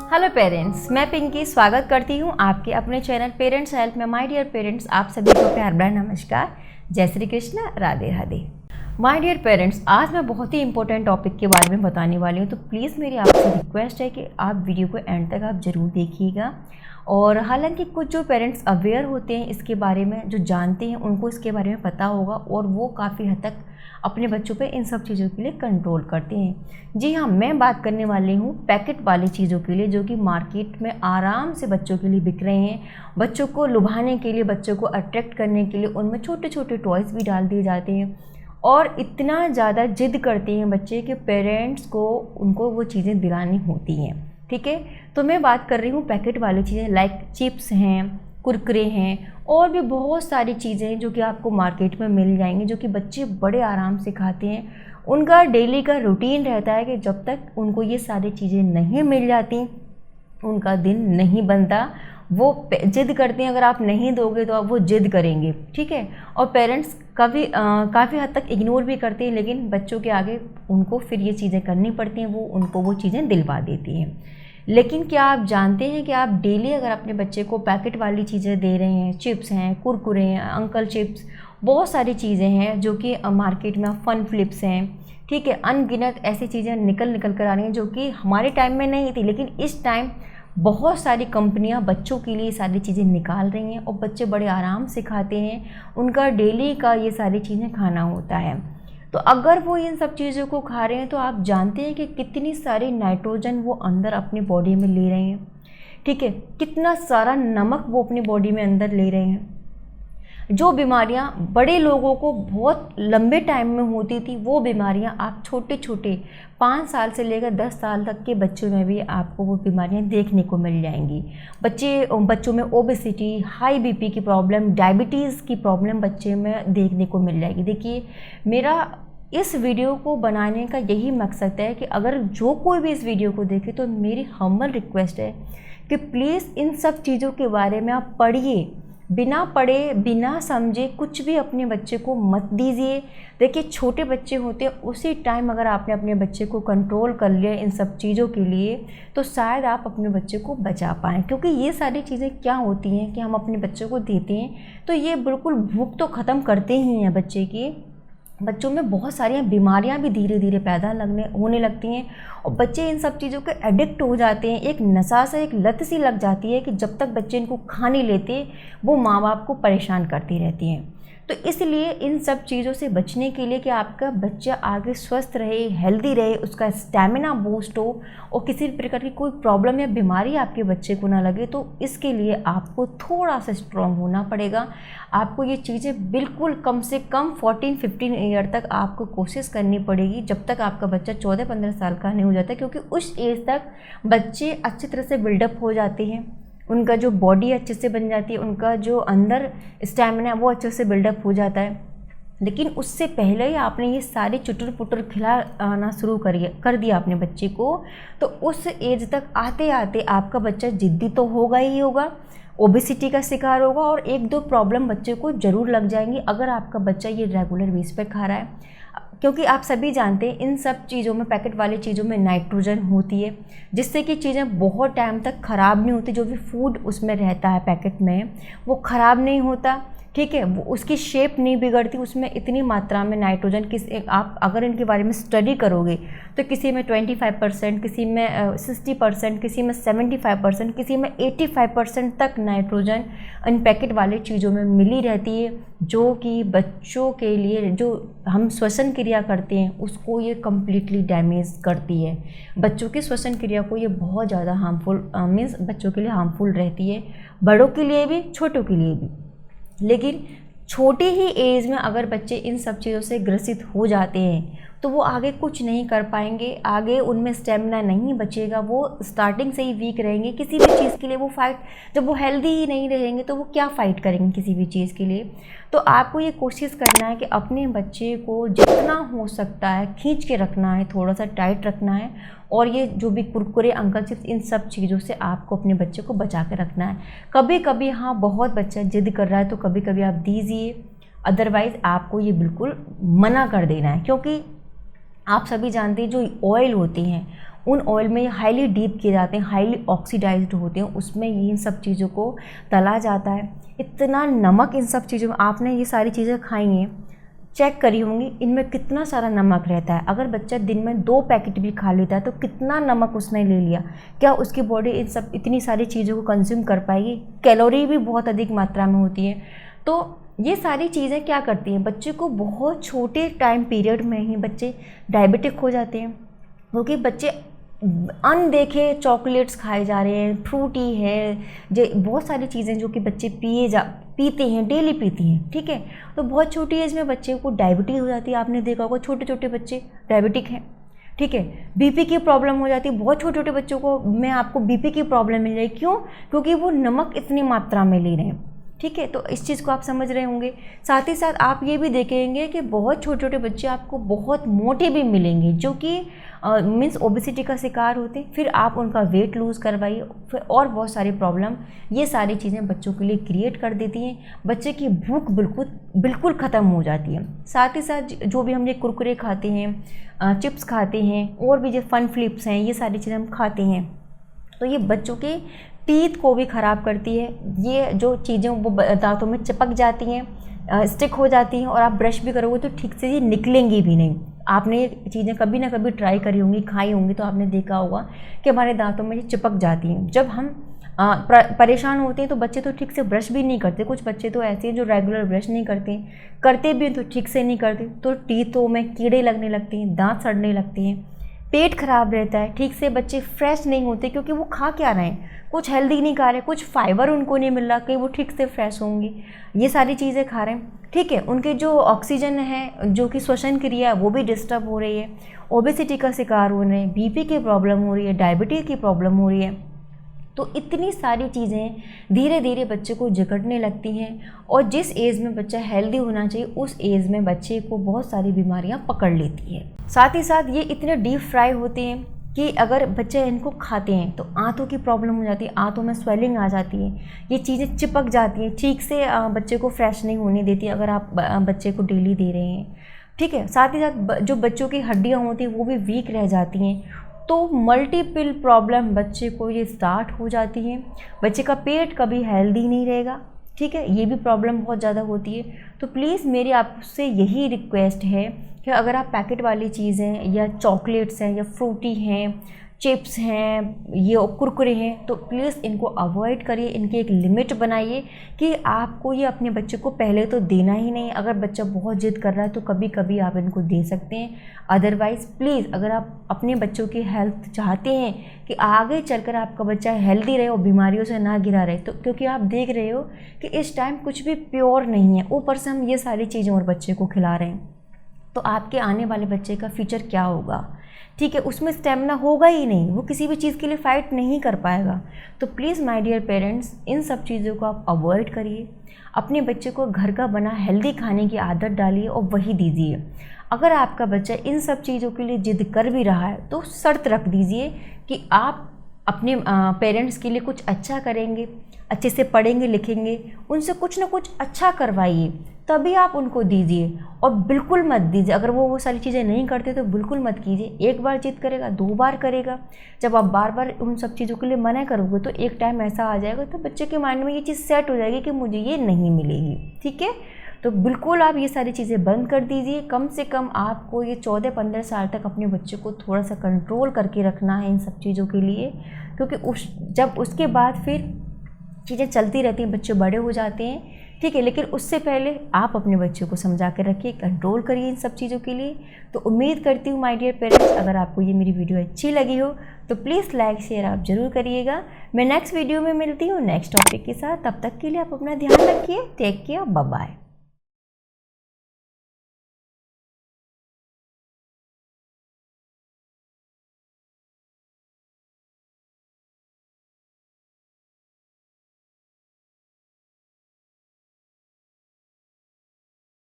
Hello parents, मैं पिंकी स्वागत करती हूँ आपके अपने चैनल पेरेंट्स हेल्प में। माय डियर पेरेंट्स, आप सभी को प्यार भरा नमस्कार, जय Shri Krishna, Radhe Radhe. My dear parents, आज मैं बहुत ही इंपॉर्टेंट टॉपिक के बारे में बताने वाली हूँ, तो प्लीज़ मेरी आपसे रिक्वेस्ट है कि आप वीडियो को एंड तक आप ज़रूर देखिएगा। और हालांकि कुछ जो पेरेंट्स अवेयर होते हैं इसके बारे में, जो जानते हैं, उनको इसके बारे में पता होगा और वो काफ़ी हद तक अपने बच्चों पे इन सब चीज़ों के लिए कंट्रोल करते हैं। जी हाँ, मैं बात करने वाली हूँ पैकेट वाली चीज़ों के लिए, जो कि मार्केट में आराम से बच्चों के लिए बिक रहे हैं। बच्चों को लुभाने के लिए, बच्चों को अट्रैक्ट करने के लिए उनमें छोटे छोटे टॉयज़ भी डाल दिए जाते हैं और इतना ज़्यादा जिद करते हैं बच्चे कि पेरेंट्स को उनको वो चीज़ें दिलानी होती हैं। ठीक है, तो मैं बात कर रही हूँ पैकेट वाली चीज़ें, लाइक चिप्स हैं, कुरकुरे हैं और भी बहुत सारी चीज़ें हैं जो कि आपको मार्केट में मिल जाएंगी, जो कि बच्चे बड़े आराम से खाते हैं। उनका डेली का रूटीन रहता है कि जब तक उनको ये सारी चीज़ें नहीं मिल जाती उनका दिन नहीं बनता। वो जिद करते हैं, अगर आप नहीं दोगे तो आप वो जिद करेंगे। ठीक है, और पेरेंट्स काफ़ी हद तक इग्नोर भी करते हैं, लेकिन बच्चों के आगे उनको फिर ये चीज़ें करनी पड़ती हैं, वो उनको वो चीज़ें दिलवा देती हैं। लेकिन क्या आप जानते हैं कि आप डेली अगर अपने बच्चे को पैकेट वाली चीज़ें दे रहे हैं, चिप्स हैं, कुरकुरे हैं, अंकल चिप्स, बहुत सारी चीज़ें हैं जो कि मार्केट में फन फ्लिप्स हैं, ठीक है, अनगिनत ऐसी चीज़ें निकल कर आ रही हैं जो कि हमारे टाइम में नहीं थी, लेकिन इस टाइम बहुत सारी कंपनियां बच्चों के लिए सारी चीज़ें निकाल रही हैं और बच्चे बड़े आराम से खाते हैं। उनका डेली का ये सारी चीज़ें खाना होता है। तो अगर वो इन सब चीज़ों को खा रहे हैं तो आप जानते हैं कि कितनी सारी नाइट्रोजन वो अंदर अपनी बॉडी में ले रहे हैं। ठीक है, कितना सारा नमक वो अपनी बॉडी में अंदर ले रहे हैं। जो बीमारियां बड़े लोगों को बहुत लंबे टाइम में होती थी, वो बीमारियां आप छोटे छोटे 5 साल से लेकर 10 साल तक के बच्चों में भी आपको वो बीमारियां देखने को मिल जाएंगी। बच्चों में ओबेसिटी, हाई बीपी की प्रॉब्लम, डायबिटीज़ की प्रॉब्लम बच्चे में देखने को मिल जाएगी। देखिए, मेरा इस वीडियो को बनाने का यही मकसद है कि अगर जो कोई भी इस वीडियो को देखे तो मेरी हम्बल रिक्वेस्ट है कि प्लीज़ इन सब चीज़ों के बारे में आप पढ़िए। बिना पढ़े, बिना समझे कुछ भी अपने बच्चे को मत दीजिए। देखिए, छोटे बच्चे होते हैं, उसी टाइम अगर आपने अपने बच्चे को कंट्रोल कर लिया इन सब चीज़ों के लिए तो शायद आप अपने बच्चे को बचा पाएँ। क्योंकि ये सारी चीज़ें क्या होती हैं कि हम अपने बच्चे को देते हैं तो ये बिल्कुल भूख तो ख़त्म करते ही हैं बच्चे की। बच्चों में बहुत सारी बीमारियां भी धीरे धीरे पैदा होने लगती हैं और बच्चे इन सब चीज़ों के एडिक्ट हो जाते हैं। एक नशा से, एक लत सी लग जाती है कि जब तक बच्चे इनको खा नहीं लेते वो माँ बाप को परेशान करती रहती हैं। तो इसलिए इन सब चीज़ों से बचने के लिए कि आपका बच्चा आगे स्वस्थ रहे, हेल्दी रहे, उसका स्टैमिना बूस्ट हो और किसी भी प्रकार की कोई प्रॉब्लम या बीमारी आपके बच्चे को ना लगे, तो इसके लिए आपको थोड़ा सा स्ट्रॉन्ग होना पड़ेगा। आपको ये चीज़ें बिल्कुल कम से कम 14-15 ईयर तक आपको कोशिश करनी पड़ेगी, जब तक आपका बच्चा 14-15 साल का नहीं हो जाता, क्योंकि उस एज तक बच्चे अच्छी तरह से बिल्डअप हो जाते हैं, उनका जो बॉडी अच्छे से बन जाती है, उनका जो अंदर स्टैमिना वो अच्छे से बिल्डअप हो जाता है। लेकिन उससे पहले ही आपने ये सारी चुटुर पुटुर खिलाना शुरू कर दिया अपने बच्चे को, तो उस एज तक आते आते आपका बच्चा जिद्दी तो होगा ही होगा, ओबेसिटी का शिकार होगा और 1-2 प्रॉब्लम बच्चे को ज़रूर लग जाएंगी अगर आपका बच्चा ये रेगुलर बेस पर खा रहा है। क्योंकि आप सभी जानते हैं इन सब चीज़ों में, पैकेट वाली चीज़ों में नाइट्रोजन होती है, जिससे कि चीज़ें बहुत टाइम तक ख़राब नहीं होती। जो भी फूड उसमें रहता है पैकेट में वो ख़राब नहीं होता। ठीक है, वो उसकी शेप नहीं बिगड़ती। उसमें इतनी मात्रा में नाइट्रोजन आप अगर इनके बारे में स्टडी करोगे तो किसी में 25%, किसी में 60%, किसी में 75%, किसी में 85% तक नाइट्रोजन इन पैकेट वाले चीज़ों में मिली रहती है, जो कि बच्चों के लिए जो हम श्वसन क्रिया करते हैं उसको ये कम्प्लीटली डैमेज करती है। बच्चों की श्वसन क्रिया को ये बहुत ज़्यादा हार्मफुल मीन्स बच्चों के लिए हार्मफुल रहती है, बड़ों के लिए भी, छोटों के लिए भी। लेकिन छोटी ही एज में अगर बच्चे इन सब चीज़ों से ग्रसित हो जाते हैं तो वो आगे कुछ नहीं कर पाएंगे, आगे उनमें स्टेमिना नहीं बचेगा, वो स्टार्टिंग से ही वीक रहेंगे किसी भी चीज़ के लिए। वो फाइट, जब वो हेल्दी ही नहीं रहेंगे तो वो क्या फ़ाइट करेंगे किसी भी चीज़ के लिए। तो आपको ये कोशिश करना है कि अपने बच्चे को जितना हो सकता है खींच के रखना है, थोड़ा सा टाइट रखना है, और ये जो भी कुरकुरे, अंकल चिप्स, इन सब चीज़ों से आपको अपने बच्चे को बचा के रखना है। कभी कभी हाँ, बहुत बच्चा जिद कर रहा है तो कभी कभी आप दीजिए, अदरवाइज़ आपको ये बिल्कुल मना कर देना है। क्योंकि आप सभी जानते हैं जो ऑयल होती हैं उन ऑयल में हाईली डीप किए जाते हैं, हाईली ऑक्सीडाइज्ड होते हैं, उसमें ये इन सब चीज़ों को तला जाता है। इतना नमक इन सब चीज़ों में, आपने ये सारी चीज़ें खाई हैं, चेक करी होंगी इनमें कितना सारा नमक रहता है। अगर बच्चा दिन में 2 पैकेट भी खा लेता है तो कितना नमक उसने ले लिया, क्या उसकी बॉडी इन सब इतनी सारी चीज़ों को कंज्यूम कर पाएगी? कैलोरी भी बहुत अधिक मात्रा में होती है। तो ये सारी चीज़ें क्या करती हैं, बच्चे को बहुत छोटे टाइम पीरियड में ही बच्चे डायबिटिक हो जाते हैं, क्योंकि बच्चे अनदेखे चॉकलेट्स खाए जा रहे हैं, फ्रूटी है, जो बहुत सारी चीज़ें जो कि बच्चे पीते हैं, डेली पीते हैं, ठीक है। तो बहुत छोटी एज में बच्चे को डायबिटीज़ हो जाती है। आपने देखा होगा छोटे छोटे बच्चे डायबिटिक हैं, ठीक है। बीपी की प्रॉब्लम हो जाती है, बहुत छोटे छोटे बच्चों को में आपको बीपी की प्रॉब्लम मिल जाएगी। क्यों? क्योंकि वो नमक इतनी मात्रा में ले रहे हैं, ठीक है। तो इस चीज़ को आप समझ रहे होंगे। साथ ही साथ आप ये भी देखेंगे कि बहुत छोटे छोटे बच्चे आपको बहुत मोटे भी मिलेंगे, जो कि मीन्स ओबेसिटी का शिकार होते हैं। फिर आप उनका वेट लूज़ करवाइए, फिर और बहुत सारी प्रॉब्लम ये सारी चीज़ें बच्चों के लिए क्रिएट कर देती हैं। बच्चे की भूख बिल्कुल ख़त्म हो जाती है। साथ ही साथ जो भी हम ये कुरकुरे खाते हैं, चिप्स खाते हैं, और भी जो फन फ्लिप्स हैं, ये सारी चीज़ें हम खाते हैं, तो ये बच्चों के टीथ को भी ख़राब करती है। ये जो चीज़ें वो दांतों में चिपक जाती हैं, स्टिक हो जाती हैं, और आप ब्रश भी करोगे तो ठीक से ये निकलेंगी भी नहीं। आपने ये चीज़ें कभी ना कभी ट्राई करी होंगी, खाई होंगी, तो आपने देखा होगा कि हमारे दांतों में ये चिपक जाती हैं। जब हम परेशान होते हैं तो बच्चे तो ठीक से ब्रश भी नहीं करते। कुछ बच्चे तो ऐसे हैं जो रेगुलर ब्रश नहीं करते भी तो ठीक से नहीं करते, तो टीथों में कीड़े लगने लगते हैं, दांत सड़ने लगते हैं, पेट खराब रहता है, ठीक से बच्चे फ्रेश नहीं होते, क्योंकि वो खा क्या रहे हैं, कुछ हेल्दी नहीं खा रहे, कुछ फाइबर उनको नहीं मिल रहा कि वो ठीक से फ्रेश होंगी। ये सारी चीज़ें खा रहे हैं, ठीक है। उनके जो ऑक्सीजन है, जो कि श्वसन क्रिया है, वो भी डिस्टर्ब हो रही है, ओबेसिटी का शिकार हो रहे हैं, बीपी की प्रॉब्लम हो रही है, डायबिटीज़ की प्रॉब्लम हो रही है। तो इतनी सारी चीज़ें धीरे धीरे बच्चे को जकड़ने लगती हैं, और जिस एज में बच्चा हेल्दी होना चाहिए उस एज में बच्चे को बहुत सारी बीमारियां पकड़ लेती है। साथ ही साथ ये इतने डीप फ्राई होते हैं कि अगर बच्चे इनको खाते हैं तो आंतों की प्रॉब्लम हो जाती है, आंतों में स्वेलिंग आ जाती है, ये चीज़ें चिपक जाती हैं, ठीक से बच्चे को फ्रेश नहीं होने देती अगर आप बच्चे को डेली दे रहे हैं, ठीक है। साथ ही साथ जो बच्चों की हड्डियाँ होती हैं वो भी वीक रह जाती हैं। तो मल्टीपल प्रॉब्लम बच्चे को ये स्टार्ट हो जाती है। बच्चे का पेट कभी हेल्दी नहीं रहेगा, ठीक है, ये भी प्रॉब्लम बहुत ज़्यादा होती है। तो प्लीज़ मेरी आपसे यही रिक्वेस्ट है कि अगर आप पैकेट वाली चीज़ें या चॉकलेट्स हैं या फ्रूटी हैं, चिप्स हैं, ये कुरकुरे हैं, तो प्लीज़ इनको अवॉइड करिए। इनकी एक लिमिट बनाइए कि आपको ये अपने बच्चे को पहले तो देना ही नहीं। अगर बच्चा बहुत जिद कर रहा है तो कभी कभी आप इनको दे सकते हैं, अदरवाइज़ प्लीज़ अगर आप अपने बच्चों की हेल्थ चाहते हैं कि आगे चलकर आपका बच्चा हेल्दी रहे और बीमारियों से ना घिरा रहे, तो क्योंकि आप देख रहे हो कि इस टाइम कुछ भी प्योर नहीं है, ऊपर से हम ये सारी चीज़ें और बच्चे को खिला रहे हैं, तो आपके आने वाले बच्चे का फ्यूचर क्या होगा, ठीक है। उसमें स्टेमिना होगा ही नहीं, वो किसी भी चीज़ के लिए फ़ाइट नहीं कर पाएगा। तो प्लीज़ माय डियर पेरेंट्स, इन सब चीज़ों को आप अवॉइड करिए। अपने बच्चे को घर का बना हेल्दी खाने की आदत डालिए और वही दीजिए। अगर आपका बच्चा इन सब चीज़ों के लिए जिद कर भी रहा है तो शर्त रख दीजिए कि आप अपने पेरेंट्स के लिए कुछ अच्छा करेंगे, अच्छे से पढ़ेंगे लिखेंगे, उनसे कुछ ना कुछ अच्छा करवाइए, तभी आप उनको दीजिए। और बिल्कुल मत दीजिए, अगर वो सारी चीज़ें नहीं करते तो बिल्कुल मत कीजिए। एक बार जिद करेगा, 2 बार करेगा, जब आप बार बार उन सब चीज़ों के लिए मना करोगे तो एक टाइम ऐसा आ जाएगा तो बच्चे के माइंड में ये चीज़ सेट हो जाएगी कि मुझे ये नहीं मिलेगी, ठीक है। तो बिल्कुल आप ये सारी चीज़ें बंद कर दीजिए। कम से कम आपको ये 14-15 साल तक अपने बच्चे को थोड़ा सा कंट्रोल करके रखना है इन सब चीज़ों के लिए, क्योंकि जब उसके बाद फिर चीज़ें चलती रहती हैं, बच्चे बड़े हो जाते हैं, ठीक है। लेकिन उससे पहले आप अपने बच्चे को समझा कर रखिए, कंट्रोल करिए इन सब चीज़ों के लिए। तो उम्मीद करती हूँ माय डियर पेरेंट्स, अगर आपको ये मेरी वीडियो अच्छी लगी हो तो प्लीज़ लाइक शेयर आप ज़रूर करिएगा। मैं नेक्स्ट वीडियो में मिलती हूँ नेक्स्ट टॉपिक के साथ। तब तक के लिए आप अपना ध्यान रखिए। Take care, bye bye.